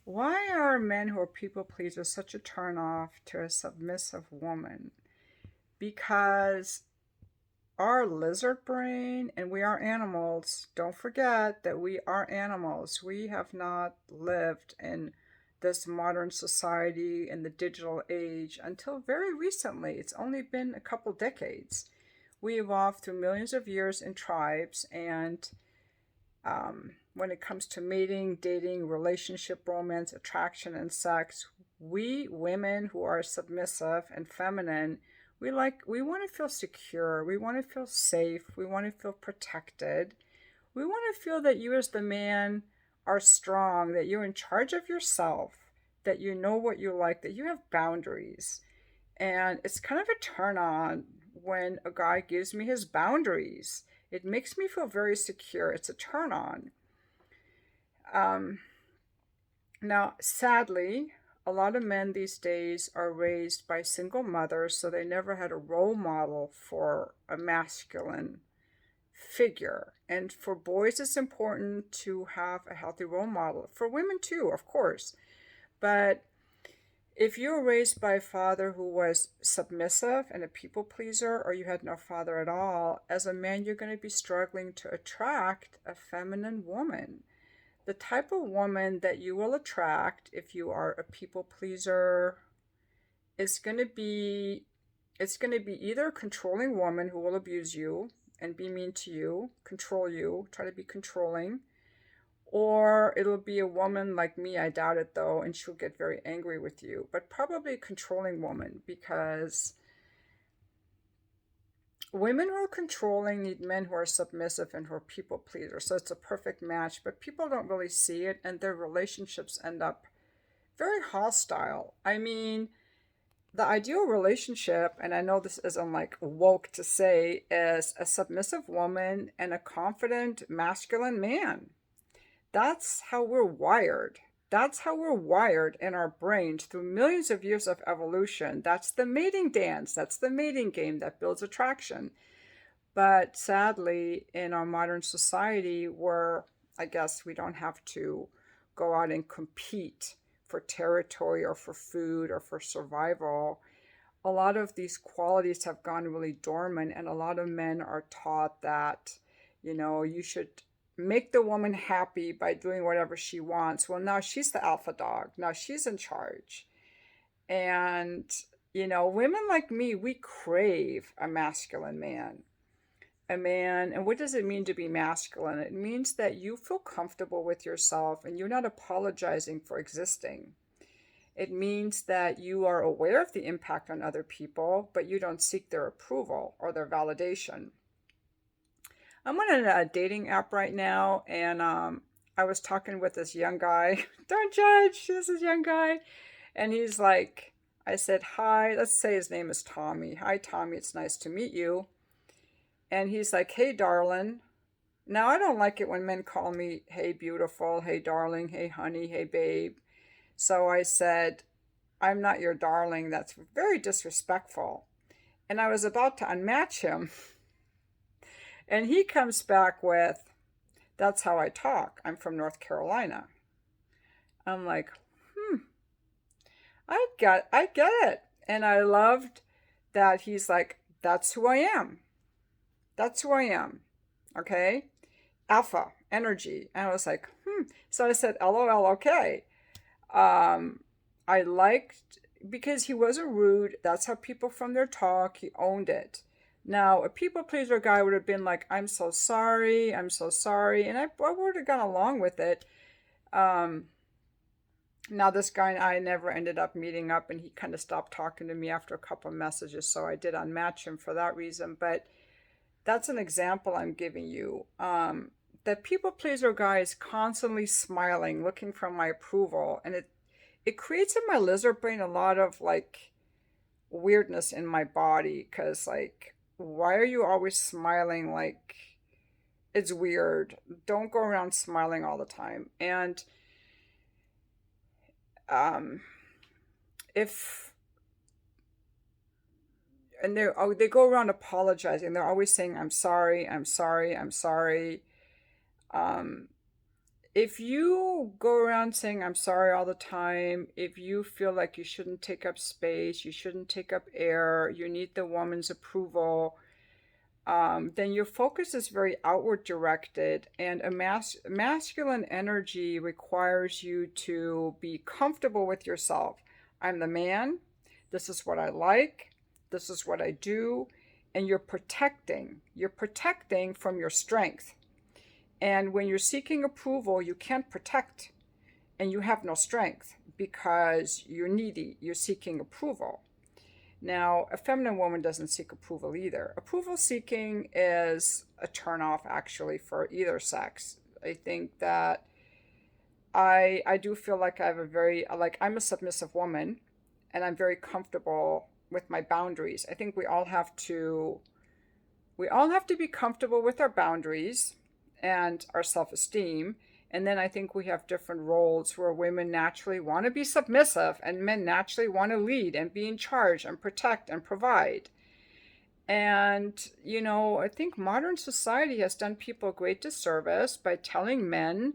Why are men who are people pleasers such a turn off to a submissive woman? Because our lizard brain, and we are animals, don't forget that we are animals. We have not lived in this modern society in the digital age until very recently. It's only been a couple decades. We evolved through millions of years in tribes, and when it comes to mating, dating, relationship, romance, attraction, and sex, we women who are submissive and feminine, we want to feel secure, we want to feel safe, we want to feel protected. We want to feel that you as the man are strong, that you're in charge of yourself, that you know what you like, that you have boundaries. And it's kind of a turn on when a guy gives me his boundaries. It makes me feel very secure. It's a turn on. Um, Now, sadly, a lot of men these days are raised by single mothers, so they never had a role model for a masculine figure. And for boys, it's important to have a healthy role model. For women, too, of course. But if you were raised by a father who was submissive and a people pleaser, or you had no father at all, as a man, you're going to be struggling to attract a feminine woman. The type of woman that you will attract if you are a people pleaser is going to be it's going to be either a controlling woman who will abuse you and be mean to you, control you, try to be controlling, or it'll be a woman like me, I doubt it though, and she'll get very angry with you, but probably a controlling woman because women who are controlling need men who are submissive and who are people pleasers. So it's a perfect match, but people don't really see it, and their relationships end up very hostile. I mean, the ideal relationship, and I know this isn't like woke to say, is a submissive woman and a confident masculine man. That's how we're wired. That's how we're wired in our brains through millions of years of evolution. That's the mating dance. That's the mating game that builds attraction. But sadly, in our modern society, where I guess we don't have to go out and compete for territory or for food or for survival, a lot of these qualities have gone really dormant, and a lot of men are taught that, you should make the woman happy by doing whatever she wants. Well, now she's the alpha dog. Now she's in charge. And, women like me, we crave a masculine man. A man, and what does it mean to be masculine? It means that you feel comfortable with yourself and you're not apologizing for existing. It means that you are aware of the impact on other people, but you don't seek their approval or their validation. I'm on a dating app right now, and I was talking with this young guy. Don't judge, this is a young guy. And he's like, I said, hi, let's say his name is Tommy. Hi, Tommy, it's nice to meet you. And he's like, hey, darling. Now, I don't like it when men call me, hey, beautiful, hey, darling, hey, honey, hey, babe. So I said, I'm not your darling. That's very disrespectful. And I was about to unmatch him. And he comes back with, that's how I talk. I'm from North Carolina. I'm like, hmm, I get it. And I loved that he's like, that's who I am. That's who I am. Okay? Alpha, energy. And I was like, So I said, LOL, okay. I liked, because he wasn't rude. That's how people from their talk, he owned it. Now, a people pleaser guy would have been like, I'm so sorry, I'm so sorry. And I would have gone along with it. Um, Now, this guy and I never ended up meeting up, and he kind of stopped talking to me after a couple of messages. So I did unmatch him for that reason. But that's an example I'm giving you. That people pleaser guy is constantly smiling, looking for my approval. And it creates in my lizard brain a lot of like weirdness in my body, because like, why are you always smiling? Like, it's weird. Don't go around smiling all the time. And um if and they go around apologizing, they're always saying, I'm sorry, I'm sorry, I'm sorry. um if you go around saying I'm sorry all the time, if you feel like you shouldn't take up space, you shouldn't take up air, you need the woman's approval, then your focus is very outward directed, and a masculine energy requires you to be comfortable with yourself. I'm the man. This is what I like. This is what I do. And you're protecting. You're protecting from your strength. And when you're seeking approval, you can't protect and you have no strength because you're needy. You're seeking approval. Now, a feminine woman doesn't seek approval either. Approval seeking is a turnoff, actually, for either sex. I think that I do feel like I have a very, like, I'm a submissive woman and I'm very comfortable with my boundaries. I think we all have to be comfortable with our boundaries and our self-esteem. And then I think we have different roles where women naturally want to be submissive and men naturally want to lead and be in charge and protect and provide. And, I think modern society has done people a great disservice by telling men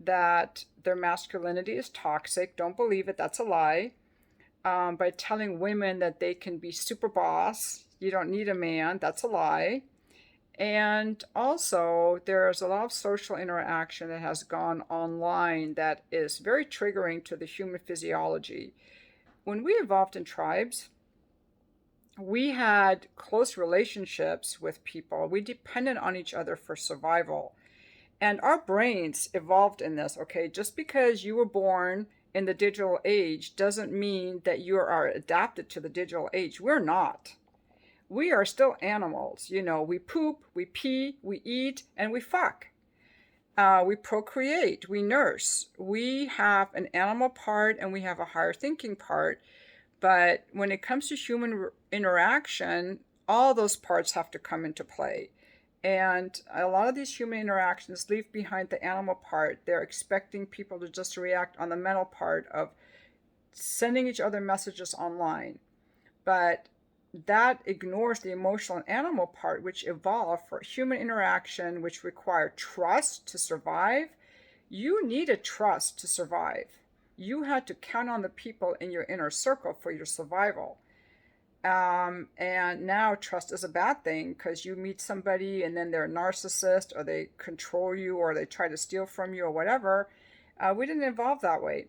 that their masculinity is toxic. Don't believe it, that's a lie. By telling women that they can be super boss, you don't need a man, that's a lie. And also, there's a lot of social interaction that has gone online that is very triggering to the human physiology. When we evolved in tribes, we had close relationships with people. We depended on each other for survival. And our brains evolved in this, okay? Just because you were born in the digital age doesn't mean that you are adapted to the digital age. We're not. We are still animals. We poop, we pee, we eat, and we fuck. We procreate, we nurse. We have an animal part and we have a higher thinking part. But when it comes to human interaction, all those parts have to come into play. And a lot of these human interactions leave behind the animal part. They're expecting people to just react on the mental part of sending each other messages online. But that ignores the emotional and animal part, which evolved for human interaction, which require trust to survive. You needed trust to survive. You had to count on the people in your inner circle for your survival. And now trust is a bad thing because you meet somebody and then they're a narcissist or they control you or they try to steal from you or whatever. We didn't evolve that way.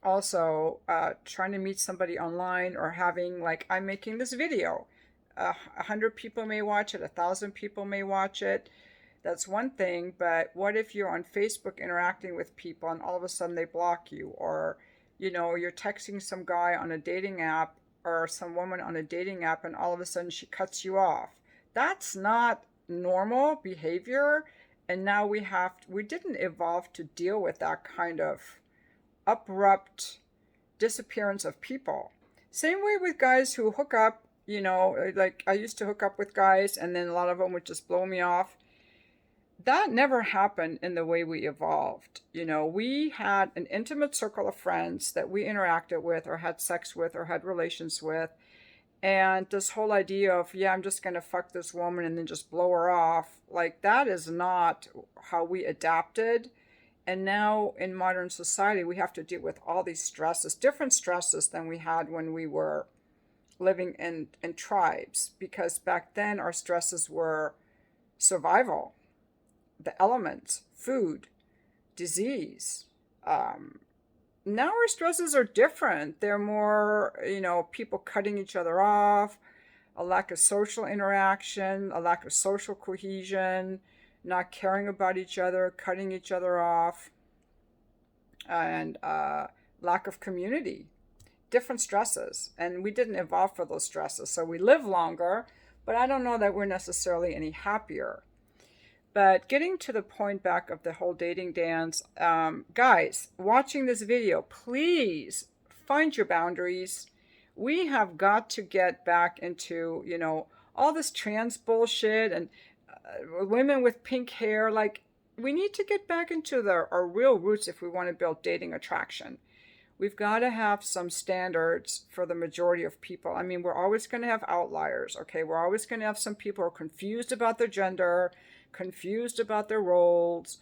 Also, trying to meet somebody online or having, like, I'm making this video. 100 people may watch it, 1,000 people may watch it. That's one thing, but what if you're on Facebook interacting with people and all of a sudden they block you? Or, you're texting some guy on a dating app or some woman on a dating app and all of a sudden she cuts you off. That's not normal behavior. And now we didn't evolve to deal with that kind of abrupt disappearance of people. Same way with guys who hook up, like I used to hook up with guys and then a lot of them would just blow me off. That never happened in the way we evolved. We had an intimate circle of friends that we interacted with or had sex with or had relations with. And this whole idea of, yeah, I'm just going to fuck this woman and then just blow her off, like that is not how we adapted. And now in modern society, we have to deal with all these stresses, different stresses than we had when we were living in tribes. Because back then our stresses were survival, the elements, food, disease. Now our stresses are different. They're more, people cutting each other off, a lack of social interaction, a lack of social cohesion, not caring about each other, cutting each other off, and lack of community. Different stresses. And we didn't evolve for those stresses. So we live longer, but I don't know that we're necessarily any happier. But getting to the point back of the whole dating dance, guys, watching this video, please find your boundaries. We have got to get back into, all this trans bullshit and women with pink hair. Like, we need to get back into our real roots if we want to build dating attraction. We've got to have some standards for the majority of people. I mean, we're always going to have outliers, okay? We're always going to have some people who are confused about their gender, confused about their roles,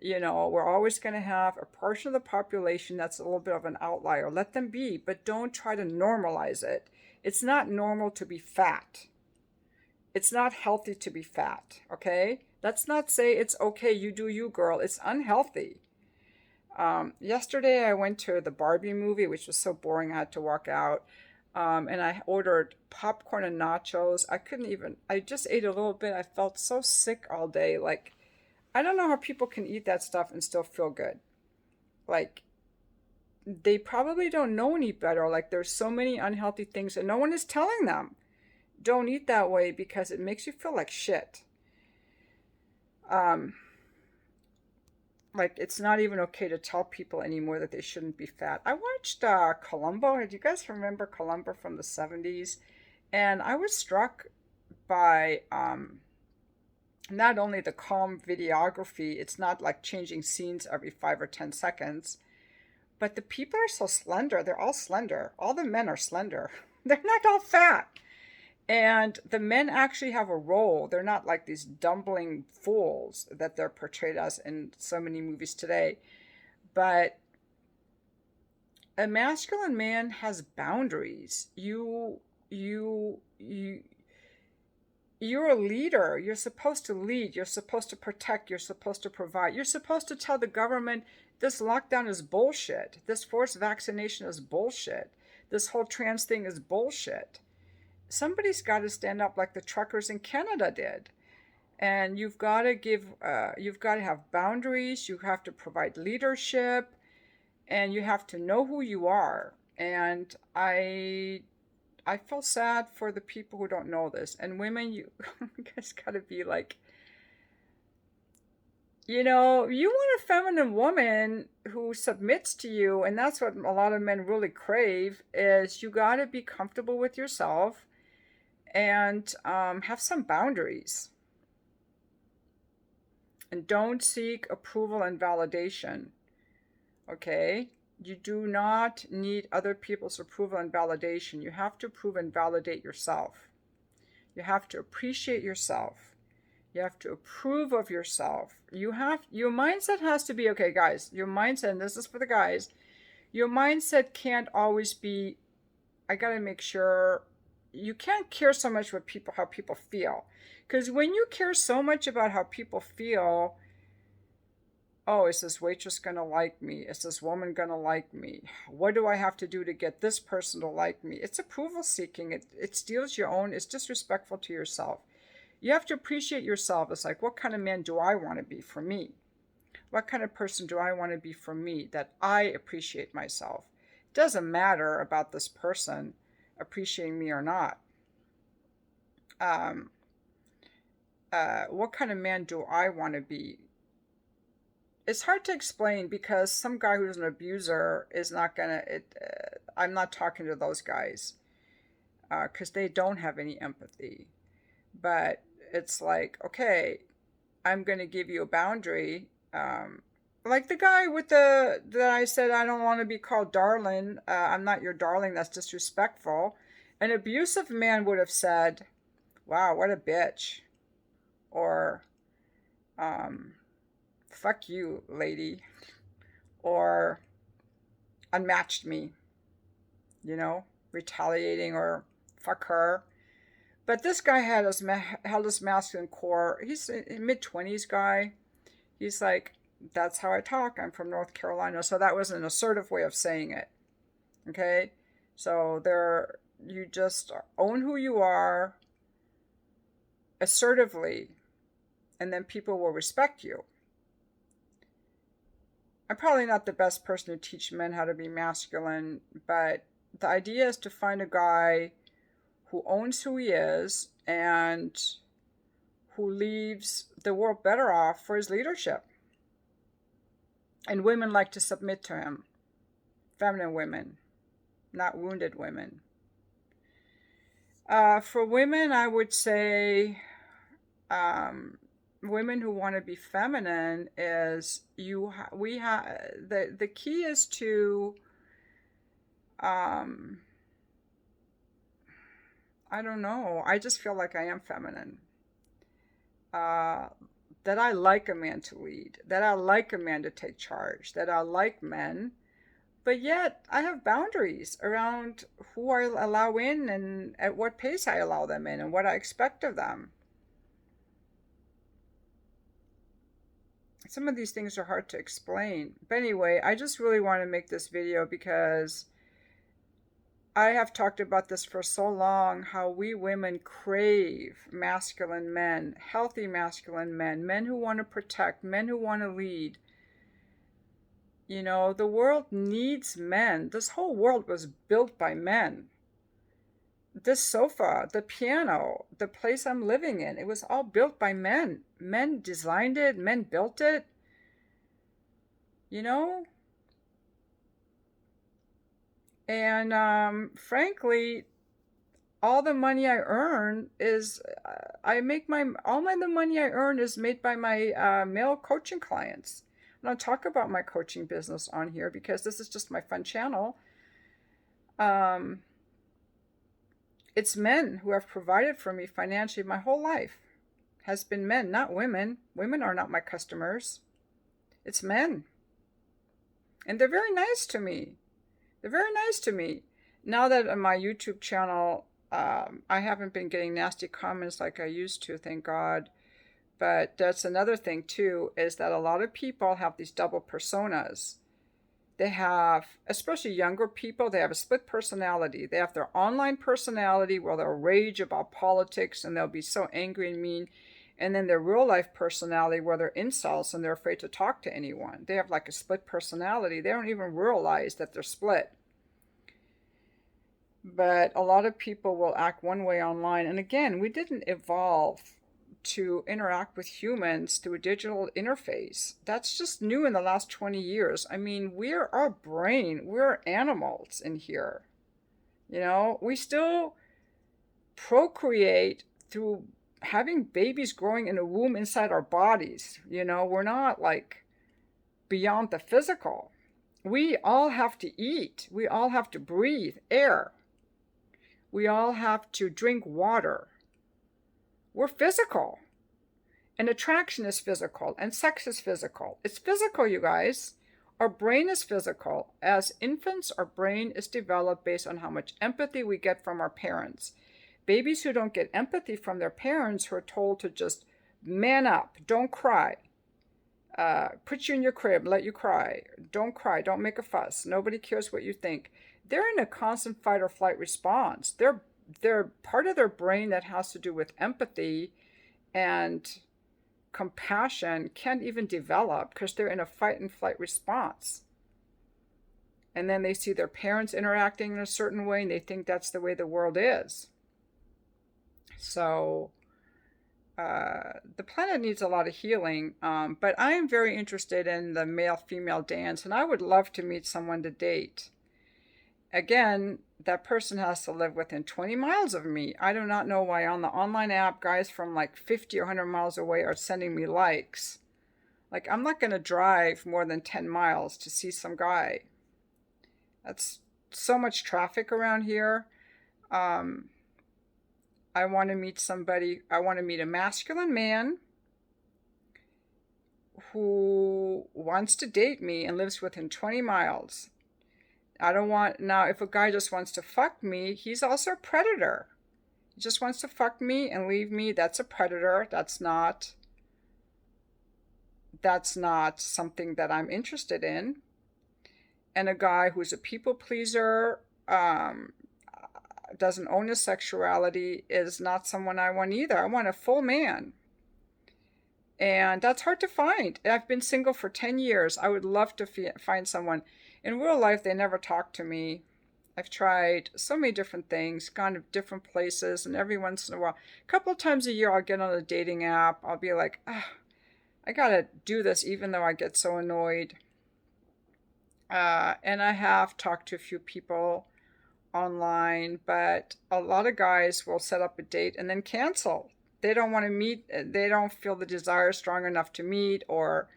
We're always going to have a portion of the population that's a little bit of an outlier. Let them be, but don't try to normalize it. It's not normal to be fat. It's not healthy to be fat, okay? Let's not say it's okay, you do you, girl. It's unhealthy. Yesterday, I went to the Barbie movie, which was so boring, I had to walk out. And I ordered popcorn and nachos. I just ate a little bit. I felt so sick all day. Like, I don't know how people can eat that stuff and still feel good. Like, they probably don't know any better. Like, there's so many unhealthy things, and no one is telling them, don't eat that way because it makes you feel like shit. Um, like, it's not even okay to tell people anymore that they shouldn't be fat. I watched Columbo. Do you guys remember Columbo from the 70s? And I was struck by not only the calm videography, it's not like changing scenes every 5 or 10 seconds, but the people are so slender. They're all slender. All the men are slender. They're not all fat. And the men actually have a role. They're not like these dumbling fools that they're portrayed as in so many movies today. But a masculine man has boundaries. You're a leader. You're supposed to lead. You're supposed to protect. You're supposed to provide. You're supposed to tell the government this lockdown is bullshit. This forced vaccination is bullshit. This whole trans thing is bullshit. Somebody's got to stand up like the truckers in Canada did. And you've got to have boundaries. You have to provide leadership, and you have to know who you are. And I feel sad for the people who don't know this. And women, you guys got to be like, you want a feminine woman who submits to you, and that's what a lot of men really crave, is you got to be comfortable with yourself and have some boundaries. And don't seek approval and validation, okay? You do not need other people's approval and validation. You have to approve and validate yourself. You have to appreciate yourself. You have to approve of yourself. Your mindset has to be, okay, guys, your mindset, and this is for the guys, your mindset can't always be, I gotta make sure, you can't care so much what how people feel. Because when you care so much about how people feel, oh, is this waitress gonna like me? Is this woman gonna like me? What do I have to do to get this person to like me? It's approval seeking. It steals your own. It's disrespectful to yourself. You have to appreciate yourself. It's like, what kind of man do I want to be for me? What kind of person do I want to be for me, that I appreciate myself? It doesn't matter about this person appreciating me or not. What kind of man do I want to be? It's hard to explain because some guy who's an abuser is not gonna. I'm not talking to those guys because they don't have any empathy. But it's like, okay, I'm gonna give you a boundary. Like the guy that I said I don't want to be called darling. I'm not your darling. That's disrespectful. An abusive man would have said, "Wow, what a bitch," or "Fuck you, lady," or "Unmatched me," retaliating, or "Fuck her." But this guy held his masculine core. He's a mid-20s guy. He's like, that's how I talk. I'm from North Carolina. So that was an assertive way of saying it. Okay? So you just own who you are assertively, and then people will respect you. I'm probably not the best person to teach men how to be masculine, but the idea is to find a guy who owns who he is and who leaves the world better off for his leadership. And women like to submit to him. Feminine women, not wounded women. For women, I would say women who want to be feminine is the key is to I don't know. I just feel like I am feminine. The that I like a man to lead, that I like a man to take charge, that I like men, but yet I have boundaries around who I allow in and at what pace I allow them in and what I expect of them. Some of these things are hard to explain. But anyway, I just really want to make this video because I have talked about this for so long, how we women crave masculine men, healthy masculine men, men who want to protect, men who want to lead. You know, the world needs men. This whole world was built by men. This sofa, the piano, the place I'm living in, it was all built by men. Men designed it, men built it. You know? And frankly, all the money I earn is I make my all my the money I earn is made by my male coaching clients. I don't talk about my coaching business on here because this is just my fun channel. Um, it's men who have provided for me financially my whole life. Has been men, not women. Women are not my customers. It's men. And they're very nice to me. They're very nice to me. Now that on my YouTube channel, I haven't been getting nasty comments like I used to, thank God. But that's another thing too, is that a lot of people have these double personas. They have, especially younger people, they have a split personality. They have their online personality where they'll rage about politics and they'll be so angry and mean. And then their real life personality where they're incels and they're afraid to talk to anyone. They have like a split personality. They don't even realize that they're split. But a lot of people will act one way online. And again, we didn't evolve to interact with humans through a digital interface. That's just new in the last 20 years. I mean, we're our brain. We're animals in here. You know, we still procreate through having babies growing in a womb inside our bodies. You know, we're not like beyond the physical. We all have to eat. We all have to breathe air. We all have to drink water. We're physical. And attraction is physical. And sex is physical. It's physical, you guys. Our brain is physical. As infants, our brain is developed based on how much empathy we get from our parents. Babies who don't get empathy from their parents, who are told to just man up, don't cry, put you in your crib, let you cry, don't cry, don't make a fuss, nobody cares what you think. They're in a constant fight or flight response. They're part of their brain that has to do with empathy and compassion can't even develop because they're in a fight and flight response. And then they see their parents interacting in a certain way and they think that's the way the world is. So the planet needs a lot of healing, but I am very interested in the male-female dance, and I would love to meet someone to date. Again, that person has to live within 20 miles of me. I do not know why on the online app, guys from like 50 or 100 miles away are sending me likes. Like, I'm not going to drive more than 10 miles to see some guy. That's so much traffic around here. I want to meet somebody. I want to meet a masculine man who wants to date me and lives within 20 miles. I don't want, now if a guy just wants to fuck me, he's also a predator. He just wants to fuck me and leave me. That's a predator. That's not something that I'm interested in. And a guy who's a people pleaser, doesn't own his sexuality, is not someone I want either. I want a full man. And that's hard to find. I've been single for 10 years. I would love to find someone. In real life, they never talk to me. I've tried so many different things, gone to different places, and every once in a while, a couple of times a year, I'll get on a dating app. I'll be like, I gotta do this even though I get so annoyed. And I have talked to a few people online, but a lot of guys will set up a date and then cancel. They don't want to meet. They don't feel the desire strong enough to meet, or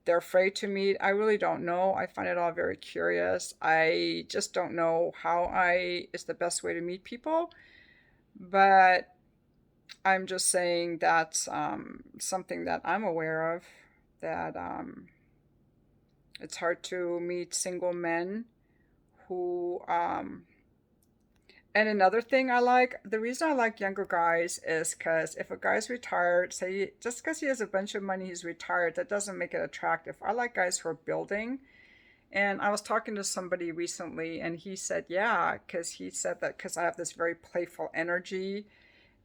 they're afraid to meet. I really don't know. I find it all very curious. I just don't know how is the best way to meet people. But I'm just saying that's something that I'm aware of, that it's hard to meet single men who and another thing I like, the reason I like younger guys is because if a guy's retired, say just because he has a bunch of money, he's retired, that doesn't make it attractive. I like guys who are building. And I was talking to somebody recently, and he said, yeah, because he said that because I have this very playful energy,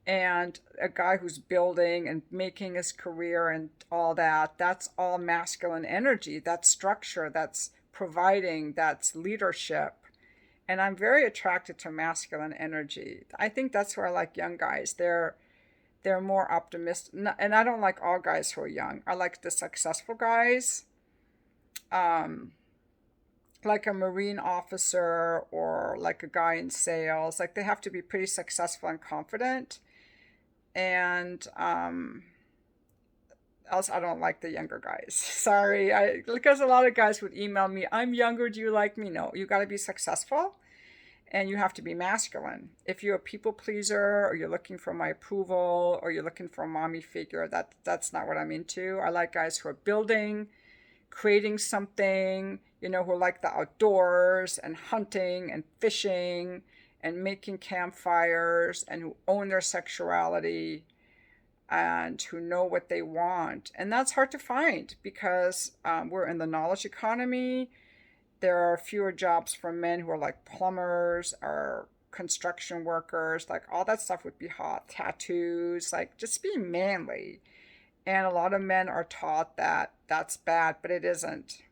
and a guy who's building and making his career and all that, that's all masculine energy. That's structure, that's providing, that's leadership. And I'm very attracted to masculine energy. I think that's where I like young guys. They're more optimistic, and I don't like all guys who are young. I like the successful guys, um, like a Marine officer or like a guy in sales. Like they have to be pretty successful and confident. And else I don't like the younger guys. Sorry, because a lot of guys would email me, "I'm younger. Do you like me?" No, you got to be successful and you have to be masculine. If you're a people pleaser or you're looking for my approval or you're looking for a mommy figure, that's not what I'm into. I like guys who are building, creating something, who like the outdoors and hunting and fishing and making campfires and who own their sexuality and who know what they want. And that's hard to find because we're in the knowledge economy. There are fewer jobs for men who are like plumbers or construction workers. Like all that stuff would be hot. Tattoos, like just be manly. And a lot of men are taught that that's bad, but it isn't.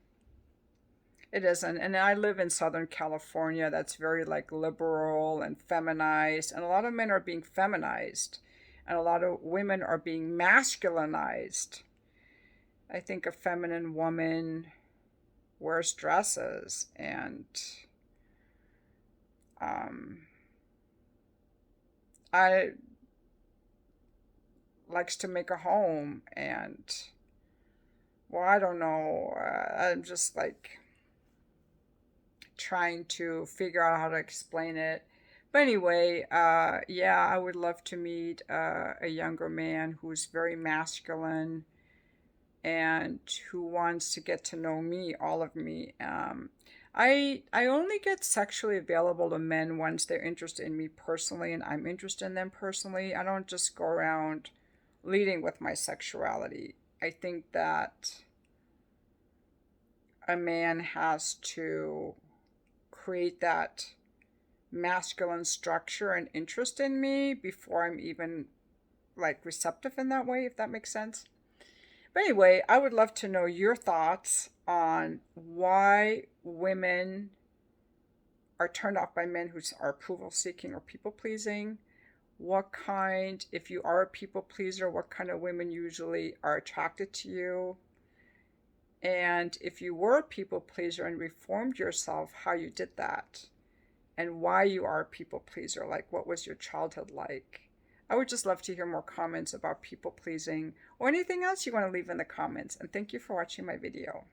It isn't. And I live in Southern California that's very like liberal and feminized. And a lot of men are being feminized. And a lot of women are being masculinized. I think a feminine woman wears dresses and um, I likes to make a home and well, I don't know. I'm just like trying to figure out how to explain it. But anyway, yeah, I would love to meet a younger man who's very masculine and who wants to get to know me, all of me. I only get sexually available to men once they're interested in me personally and I'm interested in them personally. I don't just go around leading with my sexuality. I think that a man has to create that masculine structure and interest in me before I'm even like receptive in that way, if that makes sense. But anyway, I would love to know your thoughts on why women are turned off by men who are approval seeking or people pleasing. What kind, if you are a people pleaser, what kind of women usually are attracted to you? And if you were a people pleaser and reformed yourself, how you did that? And why you are a people pleaser. Like, what was your childhood like? I would just love to hear more comments about people pleasing or anything else you want to leave in the comments. And thank you for watching my video.